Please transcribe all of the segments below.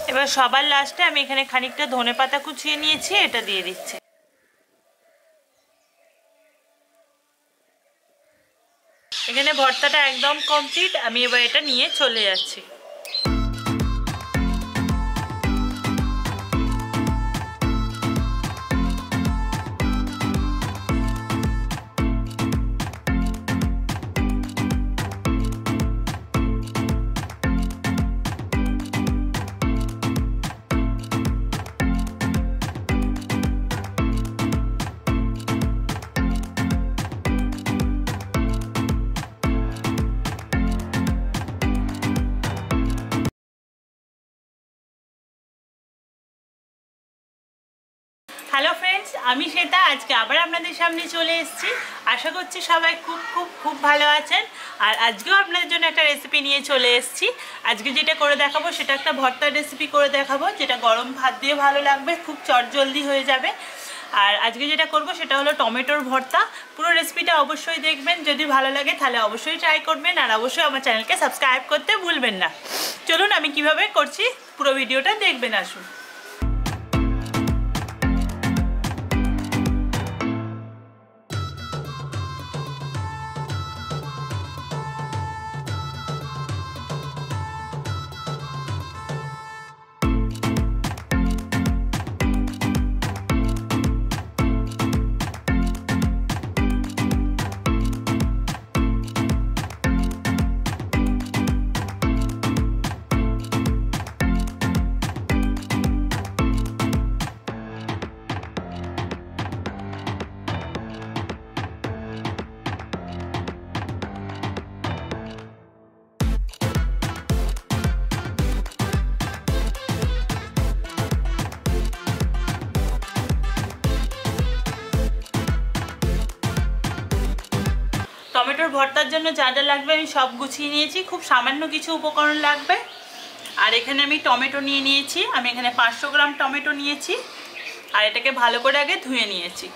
এবার সবার লাস্টে আমি এখানে খানিকটা ধনেপাতা কুচিয়ে নিয়েছি, এটা দিয়ে দিচ্ছি। এখানে ভর্তাটা একদম কমপ্লিট, আমি এবার এটা নিয়ে চলে যাচ্ছি। হ্যালো ফ্রেন্ডস, আমি শ্বেতা। আজকে আবার আপনাদের সামনে চলে এসেছি। আশা করছি সবাই খুব খুব খুব ভালো আছেন। আর আজকেও আপনাদের জন্য একটা রেসিপি নিয়ে চলে এসেছি। আজকে যেটা করে দেখাবো সেটা একটা ভর্তার রেসিপি করে দেখাবো, যেটা গরম ভাত দিয়ে ভালো লাগবে, খুব চটজলদি হয়ে যাবে। আর আজকে যেটা করব সেটা হলো টমেটোর ভর্তা। পুরো রেসিপিটা অবশ্যই দেখবেন, যদি ভালো লাগে তাহলে অবশ্যই ট্রাই করবেন। আর অবশ্যই আমার চ্যানেলকে সাবস্ক্রাইব করতে ভুলবেন না। চলুন আমি কিভাবে করছি পুরো ভিডিওটা দেখবেন, আসুন। টমেটোর ভর্তার জন্য যা যা লাগবে আমি সব গুছিয়ে নিয়েছি, খুব সামান্য কিছু উপকরণ লাগবে। আর এখানে আমি টমেটো নিয়ে নিয়েছি, আমি এখানে 500 গ্রাম টমেটো নিয়েছি। আর এটাকে ভালো করে আগে ধুয়ে নিয়েছি।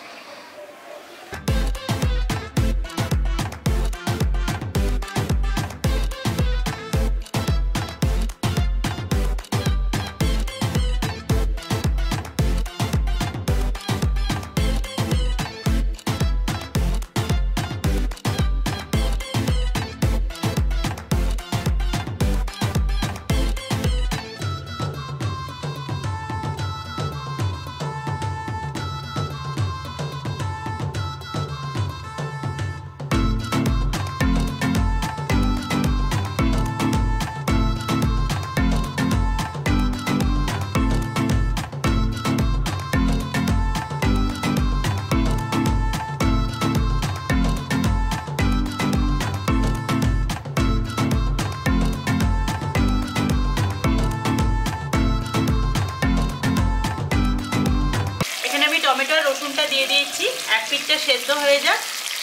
টমেটো আর রসুনটা দিয়ে দিয়েছি, এক পিঠটা সেদ্ধ হয়ে যাক।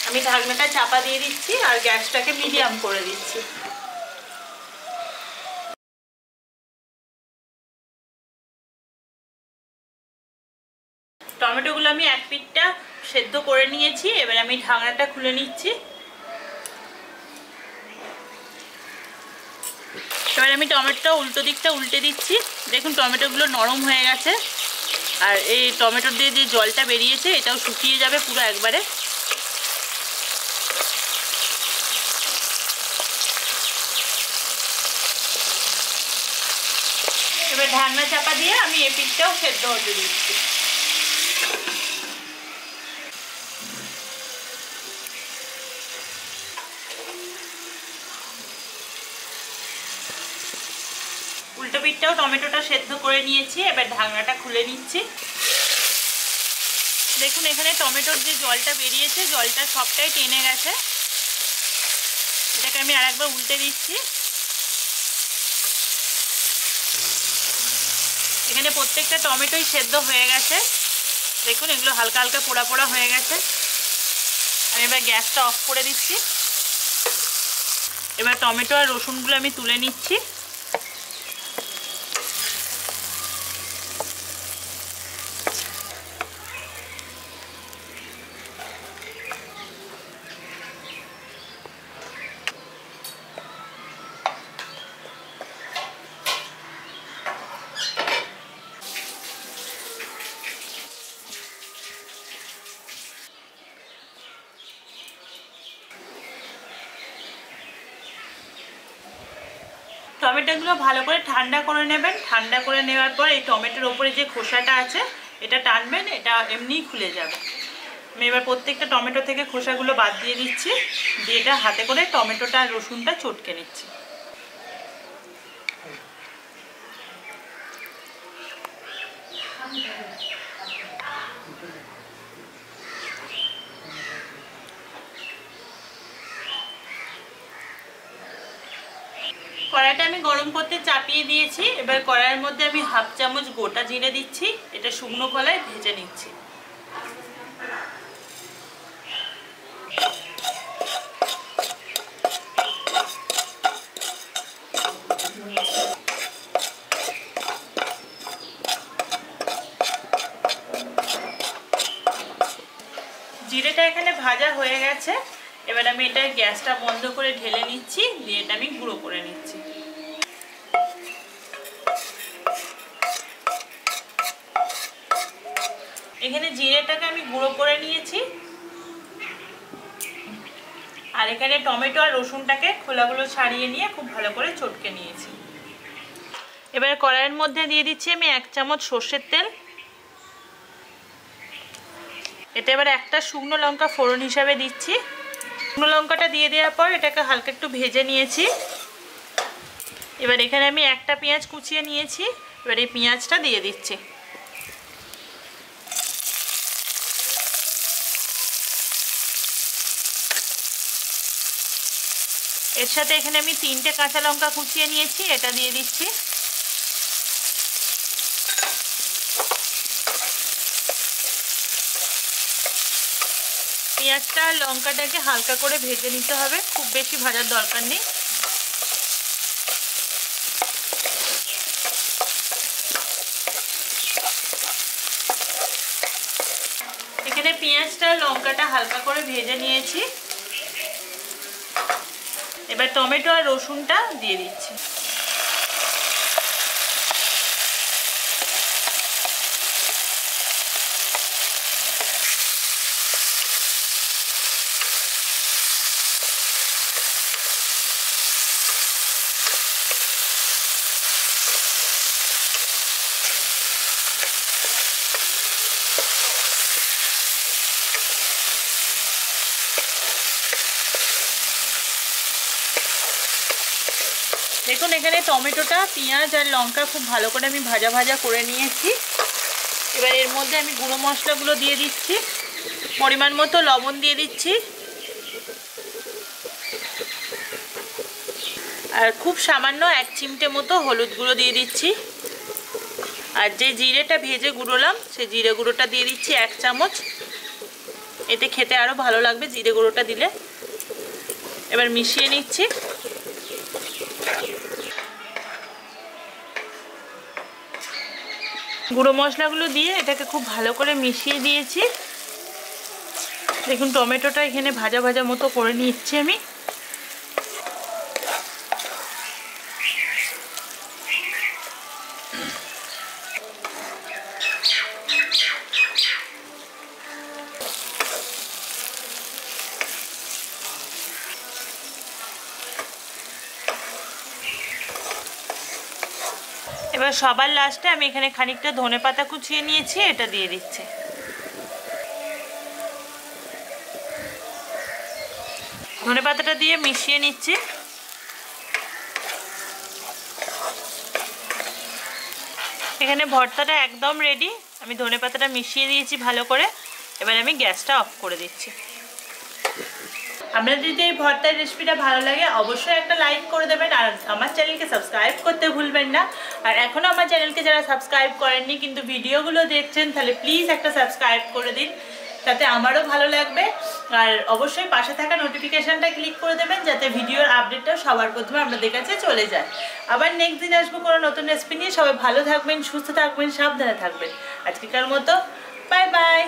আমি ঢাকনাটা চাপা দিয়ে দিচ্ছি আর গ্যাসটাকে মিডিয়াম করে দিচ্ছি। টমেটোগুলো আমি এক পিঠটা সেদ্ধ করে নিয়েছি, এবার আমি ঢাকনাটা খুলে নিচ্ছি। এবার আমি টমেটোটা উল্টো দিকটা উল্টে দিচ্ছি। দেখুন টমেটোগুলো নরম হয়ে গেছে, আর এই টমেটোর দিয়ে যে জলটা বেরিয়েছে এটাও শুকিয়ে যাবে পুরো একবারে। এবার ঢাকনা চাপা দিয়ে আমি এই পিঠটাও সেদ্ধ হতে দিচ্ছি। উল্টো পিঠটাও টমেটোটা সেদ্ধ করে নিয়েছি, এবার ঢাকনাটা খুলে নিচ্ছি। দেখুন এখানে টমেটোর যে জলটা বেরিয়েছে জলটা সবটাই টেনে গেছে। এটাকে আমি আরেকবার উল্টে দিচ্ছি। এখানে প্রত্যেকটা টমেটোই সেদ্ধ হয়ে গেছে। দেখুন এগুলো হালকা হালকা পোড়া পোড়া হয়ে গেছে। আমি এবার গ্যাসটা অফ করে দিচ্ছি। এবার টমেটো আর রসুনগুলো আমি তুলে নিচ্ছি। টমেটোগুলো ভালো করে ঠান্ডা করে নেবেন। ঠান্ডা করে নেওয়ার পর এই টমেটোর ওপরে যে খোসাটা আছে এটা টানবেন, এটা এমনিই খুলে যাবে। আমি এবার প্রত্যেকটা টমেটো থেকে খোসাগুলো বাদ দিয়ে দিচ্ছি, দিয়ে এটা হাতে করে টমেটোটা আর রসুনটা চটকে নিচ্ছি। কড়াইটা আমি গরম করতে চাপিয়ে দিয়েছি। এবার কড়াইয়ের মধ্যে আমি হাফ চামচ গোটা জিরে দিচ্ছি, এটা শুকনো কড়াই ভেজে নিচ্ছি। জিরেটা এখানে ভাজা হয়ে গেছে। এবার আমি এটা গ্যাসটা বন্ধ করে ঢেলে নিচ্ছি, দিয়ে এটা আমি গুঁড়ো করে নিচ্ছি। এখানে জিরেটাকে আমি গুঁড়ো করে নিয়েছি, আর এখানে টমেটো আর রসুনটাকে খোলাগুলো ছাড়িয়ে নিয়ে খুব ভালো করে চটকে নিয়েছি। এবার কড়াইয়ের মধ্যে দিয়ে দিচ্ছি আমি 1 চামচ সর্ষের তেল। এতে এবার একটা শুকনো লঙ্কা ফোড়ন হিসাবে দিচ্ছি। শুকনো লঙ্কাটা দিয়ে দেওয়ার পর এটাকে হালকা একটু ভেজে নিয়েছি। এবার এখানে আমি একটা পেঁয়াজ কুচিয়ে নিয়েছি, এবার এই পেঁয়াজটা দিয়ে দিচ্ছি। এর সাথে এখানে আমি 3টে কাঁচা লঙ্কা কুচিয়ে নিয়েছি, এটা দিয়ে দিচ্ছি। পেঁয়াজটা আর লঙ্কাটাকে হালকা করে ভেজে নিতে হবে, খুব বেশি ভাজার দরকার নেই। এখানে পেঁয়াজটা লঙ্কাটা হালকা করে ভেজে নিয়েছি। এবার টমেটো আর রসুনটা দিয়ে দিচ্ছি। দেখুন এখানে টমেটোটা, পেঁয়াজ আর লঙ্কা খুব ভালো করে আমি ভাজা ভাজা করে নিয়েছি। এবার এর মধ্যে আমি গুঁড়ো মশলাগুলো দিয়ে দিচ্ছি, পরিমাণ মতো লবণ দিয়ে দিচ্ছি, আর খুব সামান্য 1 চিমটে মতো হলুদ গুঁড়ো দিয়ে দিচ্ছি। আর যে জিরেটা ভেজে গুঁড়োলাম সেই জিরে গুঁড়োটা দিয়ে দিচ্ছি 1 চামচ। এতে খেতে আরও ভালো লাগবে জিরে গুঁড়োটা দিলে। এবার মিশিয়ে নিচ্ছি। গুঁড়ো মশলাগুলো দিয়ে এটাকে খুব ভালো করে মিশিয়ে দিয়েছি। দেখুন টমেটোটা এখানে ভাজা ভাজা মতো করে নিচ্ছি আমি। এবার সবার লাস্টে আমি এখানে খানিকটা ধনেপাতা কুচিয়ে নিয়েছি, এটা দিয়ে দিচ্ছি। ধনেপাতাটা দিয়ে মিশিয়ে নিচ্ছি। এখানে ভর্তাটা একদম রেডি। আমি ধনেপাতাটা মিশিয়ে দিয়েছি ভালো করে। এবার আমি গ্যাসটা অফ করে দিচ্ছি। আপনাদের যদি এই ভর্তার রেসিপিটা ভালো লাগে অবশ্যই একটা লাইক করে দেবেন, আর আমার চ্যানেলকে সাবস্ক্রাইব করতে ভুলবেন না। আর এখনও আমার চ্যানেলকে যারা সাবস্ক্রাইব করেননি কিন্তু ভিডিওগুলো দেখছেন, তাহলে প্লিজ একটা সাবস্ক্রাইব করে দিন, তাতে আমারও ভালো লাগবে। আর অবশ্যই পাশে থাকা নোটিফিকেশানটা ক্লিক করে দেবেন, যাতে ভিডিওর আপডেটটা সবার প্রথমে আপনাদের কাছে চলে যায়। আবার নেক্সট দিন আসবো কোনো নতুন রেসিপি নিয়ে। সবাই ভালো থাকবেন, সুস্থ থাকবেন, সাবধানে থাকবেন। আজকেকার মতো বাই বাই।